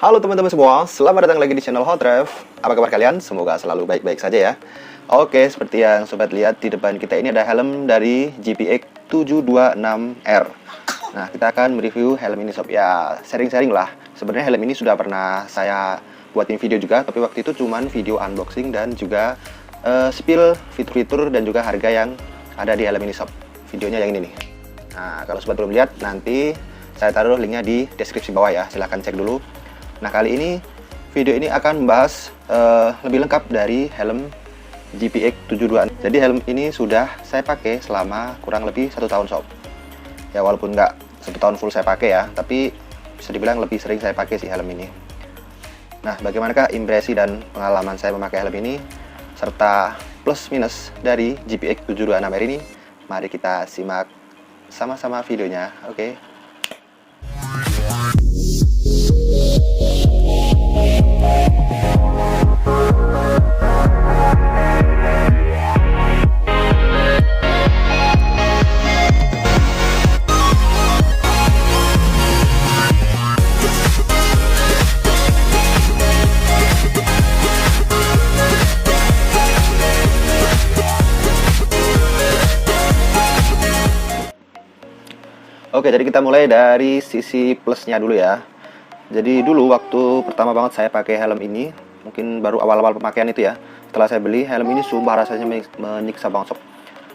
Halo teman-teman semua, selamat datang lagi di channel Hot Rev. Apa kabar kalian? Semoga selalu baik-baik saja ya. Oke, seperti yang sobat lihat di depan kita ini ada helm dari GPX 726R. Nah, kita akan mereview helm ini sob. Ya, sharing-sharing lah. Sebenarnya helm ini sudah pernah saya buatin video juga, tapi waktu itu cuman video unboxing dan juga spill fitur-fitur dan juga harga yang ada di helm ini sob. Videonya yang ini nih. Nah, kalau sobat belum lihat, nanti saya taruh linknya di deskripsi bawah ya. Silahkan cek dulu. Nah, kali ini video ini akan membahas lebih lengkap dari helm GPX 726. Jadi helm ini sudah saya pakai selama kurang lebih 1 tahun sob. Ya walaupun nggak 1 tahun full saya pakai ya, tapi bisa dibilang lebih sering saya pakai sih helm ini. Nah, bagaimanakah impresi dan pengalaman saya memakai helm ini serta plus minus dari GPX 726R ini? Mari kita simak sama-sama videonya. Oke. Oke, jadi kita mulai dari sisi plusnya dulu ya. Jadi dulu waktu pertama banget saya pakai helm ini, mungkin baru awal-awal pemakaian itu ya. Setelah saya beli helm ini, sumpah rasanya menyiksa banget sob.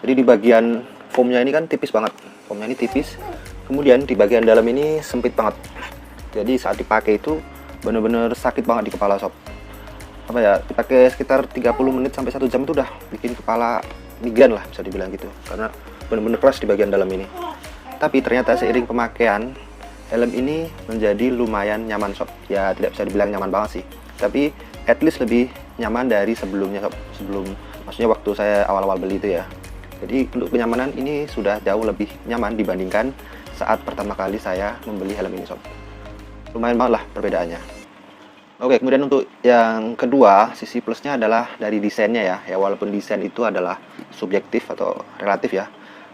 Jadi di bagian foamnya ini kan tipis banget. Foamnya ini tipis. Kemudian di bagian dalam ini sempit banget. Jadi saat dipakai itu bener-bener sakit banget di kepala sob. Apa ya, dipakai sekitar 30 menit sampai 1 jam itu udah bikin kepala migrain lah bisa dibilang gitu. Karena bener-bener keras di bagian dalam ini. Tapi ternyata seiring pemakaian helm ini menjadi lumayan nyaman sob. Ya tidak bisa dibilang nyaman banget sih, tapi at least lebih nyaman dari sebelumnya sob. Maksudnya waktu saya awal-awal beli itu ya. Jadi untuk kenyamanan ini sudah jauh lebih nyaman dibandingkan saat pertama kali saya membeli helm ini sob. Lumayan banget lah perbedaannya. Oke, kemudian untuk yang kedua, sisi plusnya adalah dari desainnya ya. Ya walaupun desain itu adalah subjektif atau relatif ya,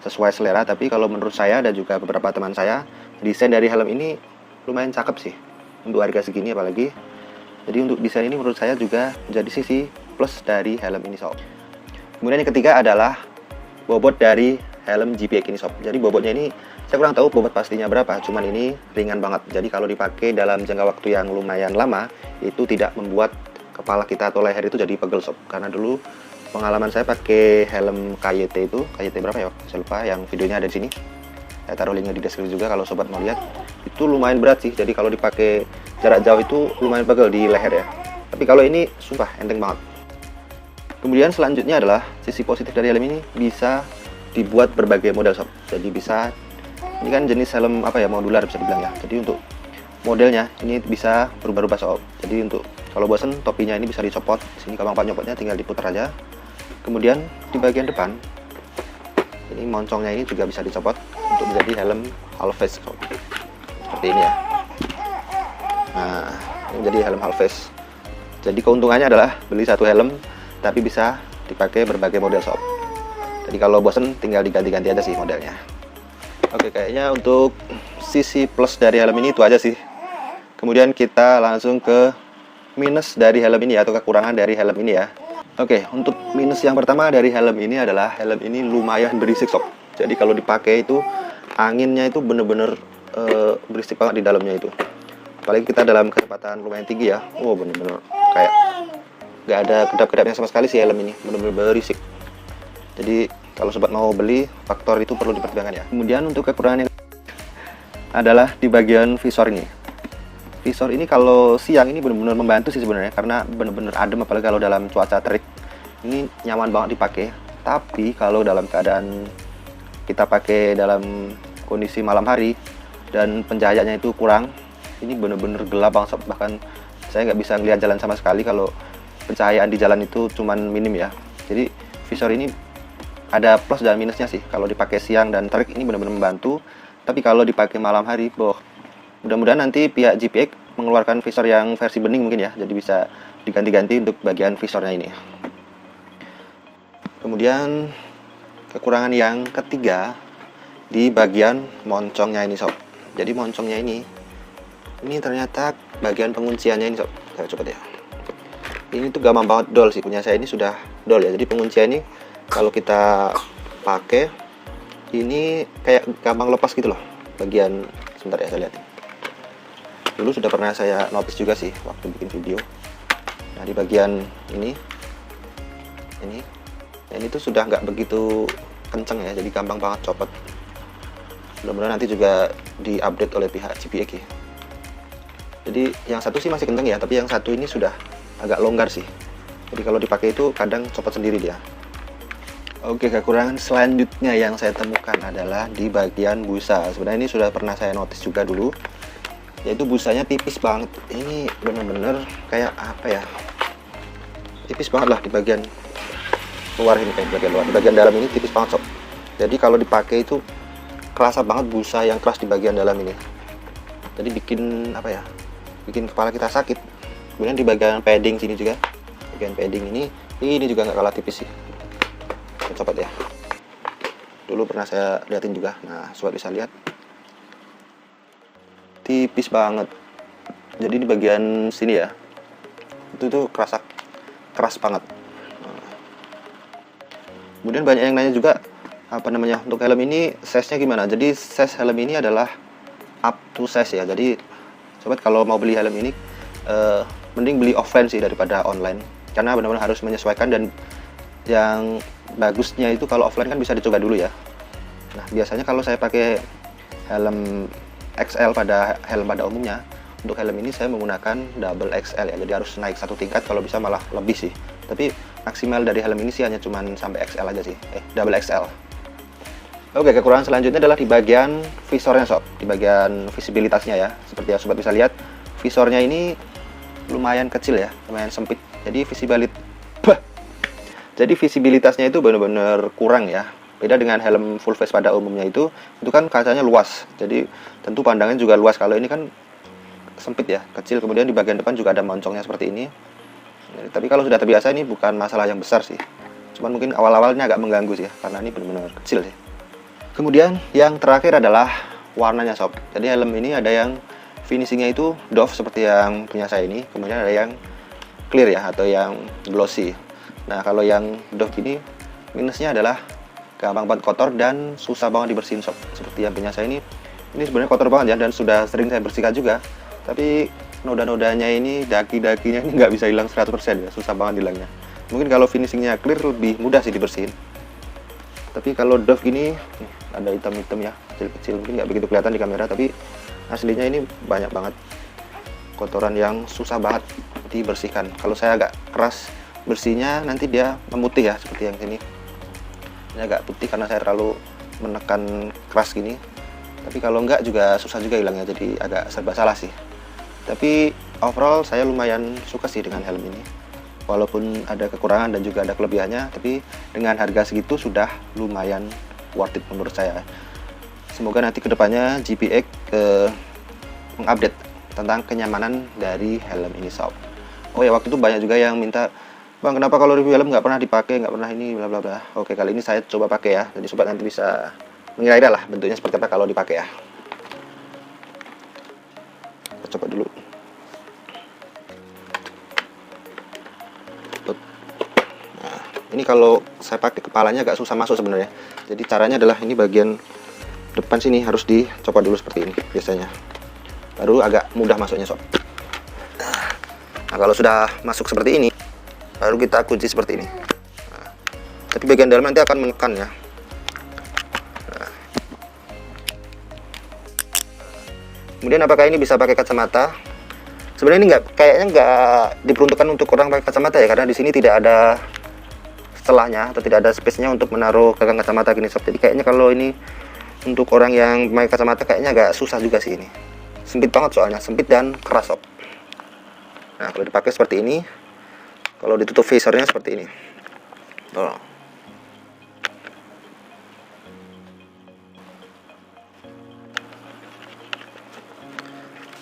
sesuai selera, tapi kalau menurut saya dan juga beberapa teman saya, desain dari helm ini lumayan cakep sih untuk harga segini apalagi. Jadi untuk desain ini menurut saya juga menjadi sisi plus dari helm ini sob. Kemudian yang ketiga adalah bobot dari helm GPX ini sob. Jadi bobotnya ini saya kurang tahu bobot pastinya berapa, cuman ini ringan banget. Jadi kalau dipakai dalam jangka waktu yang lumayan lama, itu tidak membuat kepala kita atau leher itu jadi pegel sob. Karena dulu pengalaman saya pakai helm KYT itu, KYT berapa ya? Saya lupa, yang videonya ada di sini. Saya taruh linknya di deskripsi juga kalau sobat mau lihat. Itu lumayan berat sih, jadi kalau dipakai jarak jauh itu lumayan pegel di leher ya. Tapi kalau ini sumpah enteng banget. Kemudian selanjutnya adalah sisi positif dari helm ini, bisa dibuat berbagai model sob. Jadi bisa, ini kan jenis helm apa ya, modular bisa dibilang ya. Jadi untuk modelnya ini bisa berubah-ubah sob. Jadi untuk kalau bosan topinya ini bisa dicopot. Sini gampang banget nyopotnya, tinggal diputar aja. Kemudian di bagian depan ini moncongnya ini juga bisa dicopot untuk menjadi helm half face seperti ini ya. Nah, ini menjadi helm half face. Jadi keuntungannya adalah beli satu helm tapi bisa dipakai berbagai model sob. Jadi kalau bosen tinggal diganti-ganti aja sih modelnya. Oke, kayaknya untuk sisi plus dari helm ini itu aja sih. Kemudian kita langsung ke minus dari helm ini atau kekurangan dari helm ini ya. Oke, untuk minus yang pertama dari helm ini adalah helm ini lumayan berisik sob. Jadi kalau dipakai itu anginnya itu bener-bener berisik banget di dalamnya itu. Apalagi kita dalam kecepatan lumayan tinggi ya. Oh bener-bener kayak nggak ada kedap-kedapnya sama sekali sih helm ini. Bener-bener berisik. Jadi kalau sobat mau beli, faktor itu perlu dipertimbangkan ya. Kemudian untuk kekurangan yang adalah di bagian visor ini. Visor ini kalau siang ini benar-benar membantu sih sebenarnya, karena benar-benar adem apalagi kalau dalam cuaca terik. Ini nyaman banget dipakai. Tapi kalau dalam keadaan kita pakai dalam kondisi malam hari dan pencahayaannya itu kurang, ini benar-benar gelap banget. Bahkan saya nggak bisa ngelihat jalan sama sekali kalau pencahayaan di jalan itu cuman minim ya. Jadi visor ini ada plus dan minusnya sih. Kalau dipakai siang dan terik ini benar-benar membantu. Tapi kalau dipakai malam hari, mudah-mudahan nanti pihak GPX mengeluarkan visor yang versi bening mungkin ya. Jadi bisa diganti-ganti untuk bagian visornya ini. Kemudian kekurangan yang ketiga di bagian moncongnya ini sob. Jadi moncongnya ini Ini ternyata bagian pengunciannya ini sob. Saya coba ya. Ini tuh gampang banget dol sih, punya saya ini sudah dol ya. Jadi penguncian ini kalau kita pakai ini kayak gampang lepas gitu loh. Bagian sebentar ya, saya lihat. Dulu sudah pernah saya notice juga sih waktu bikin video. Nah di bagian ini tuh sudah nggak begitu kenceng ya, jadi gampang banget copot. Mudah-mudahan nanti juga diupdate oleh pihak GPX ya. Jadi yang satu sih masih kenceng ya, tapi yang satu ini sudah agak longgar sih. Jadi kalau dipakai itu kadang copot sendiri dia. Oke, kekurangan selanjutnya yang saya temukan adalah di bagian busa. Sebenarnya ini sudah pernah saya notice juga dulu, yaitu busanya tipis banget. Ini bener-bener kayak apa ya, tipis banget lah di bagian luar ini, kayak bagian luar. Di bagian dalam ini tipis banget sob. Jadi kalau dipakai itu kerasa banget busa yang keras di bagian dalam ini. Jadi bikin apa ya, bikin kepala kita sakit. Kemudian di bagian padding sini juga, bagian padding ini juga nggak kalah tipis sih. Saya copot ya. Dulu pernah saya liatin juga. Nah, sobat bisa lihat, tipis banget. Jadi di bagian sini ya, itu tuh kerasa keras banget. Kemudian banyak yang nanya juga, apa namanya, untuk helm ini size-nya gimana. Jadi size helm ini adalah up to size ya. Jadi sobat kalau mau beli helm ini mending beli offline sih daripada online, karena benar-benar harus menyesuaikan. Dan yang bagusnya itu kalau offline kan bisa dicoba dulu ya. Nah biasanya kalau saya pakai helm XL pada helm pada umumnya, untuk helm ini saya menggunakan double XL ya, jadi harus naik satu tingkat, kalau bisa malah lebih sih. Tapi maksimal dari helm ini sih hanya cuman sampai XL aja sih, double XL. Oke, kekurangan selanjutnya adalah di bagian visornya sob, di bagian visibilitasnya ya. Seperti yang sobat bisa lihat, visornya ini lumayan kecil ya, lumayan sempit. Jadi visibilitasnya itu benar-benar kurang ya. Beda dengan helm full face pada umumnya itu kan kacanya luas. Jadi tentu pandangan juga luas. Kalau ini kan sempit ya, kecil. Kemudian di bagian depan juga ada moncongnya seperti ini. Tapi kalau sudah terbiasa ini bukan masalah yang besar sih. Cuman mungkin awal-awalnya agak mengganggu sih ya, karena ini benar-benar kecil sih. Kemudian yang terakhir adalah warnanya sob. Jadi helm ini ada yang finishingnya itu doff seperti yang punya saya ini. Kemudian ada yang clear ya, atau yang glossy. Nah kalau yang doff ini minusnya adalah gampang banget kotor dan susah banget dibersihin sob. Seperti yang punya saya ini sebenarnya kotor banget ya, dan sudah sering saya bersihkan juga. Tapi noda-nodanya ini, daki-dakinya ini nggak bisa hilang 100% ya, susah banget hilangnya. Mungkin kalau finishingnya clear lebih mudah sih dibersihin. Tapi kalau doff ini ada hitam-hitam ya, kecil-kecil, mungkin nggak begitu kelihatan di kamera, tapi aslinya ini banyak banget kotoran yang susah banget dibersihkan. Kalau saya agak keras bersihnya, nanti dia memutih ya, seperti yang sini. Ini agak putih karena saya terlalu menekan keras gini. Tapi kalau enggak juga susah juga hilangnya, jadi agak serba salah sih. Tapi overall saya lumayan suka sih dengan helm ini. Walaupun ada kekurangan dan juga ada kelebihannya, tapi dengan harga segitu sudah lumayan worth it menurut saya. Semoga nanti kedepannya GPX mengupdate tentang kenyamanan dari helm ini sob. Oh ya, waktu itu banyak juga yang minta, Bang, kenapa kalau review helm nggak pernah dipakai, nggak pernah ini, bla bla bla. Oke, kali ini saya coba pakai ya. Jadi sobat nanti bisa mengira-ira lah bentuknya seperti apa kalau dipakai ya. Kita coba dulu. Nah, ini kalau saya pakai kepalanya agak susah masuk sebenarnya. Jadi caranya adalah ini bagian depan sini harus dicopot dulu seperti ini biasanya. Baru agak mudah masuknya sob. Nah, kalau sudah masuk seperti ini, baru kita kunci seperti ini. Nah, tapi bagian dalam nanti akan menekan ya. Nah. Kemudian apakah ini bisa pakai kacamata? Sebenarnya ini kayaknya nggak diperuntukkan untuk orang pakai kacamata ya, karena di sini tidak ada celahnya atau tidak ada space-nya untuk menaruh gagang kacamata gini sob. Jadi kayaknya kalau ini untuk orang yang pakai kacamata kayaknya agak susah juga sih ini. Sempit banget soalnya, sempit dan keras sob. Nah kalau dipakai seperti ini, kalau ditutup visornya seperti ini. Oh.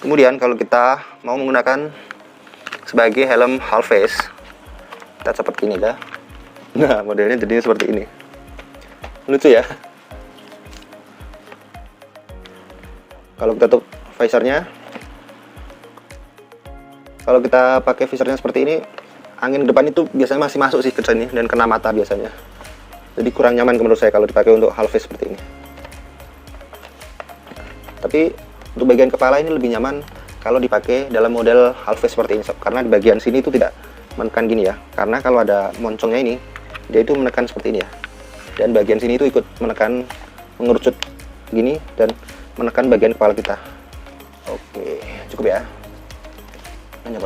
Kemudian kalau kita mau menggunakan sebagai helm half face, kita copot gini dah. Nah modelnya jadinya seperti ini. Lucu ya. Kalau kita tutup visornya, Kalau kita pakai visornya seperti ini, angin depan itu biasanya masih masuk sih ke sini dan kena mata biasanya. Jadi kurang nyaman menurut saya kalau dipakai untuk half face seperti ini. Tapi untuk bagian kepala ini lebih nyaman kalau dipakai dalam model half face seperti ini, karena di bagian sini itu tidak menekan gini ya. Karena kalau ada moncongnya ini, dia itu menekan seperti ini ya. Dan bagian sini itu ikut menekan, mengerucut gini dan menekan bagian kepala kita. Oke, cukup ya. Ini.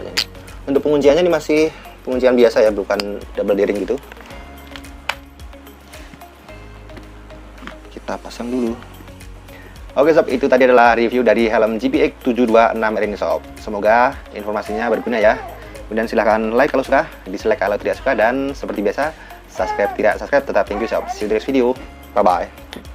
Untuk pengunciannya ini masih penguncian biasa ya, bukan double D-ring gitu. Kita pasang dulu. Oke sob, itu tadi adalah review dari helm GPX 726R ini sob. Semoga informasinya berguna ya. Kemudian silahkan like kalau suka, dislike kalau tidak suka, dan seperti biasa subscribe tidak subscribe tetap thank you sob. See you di next video. Bye bye.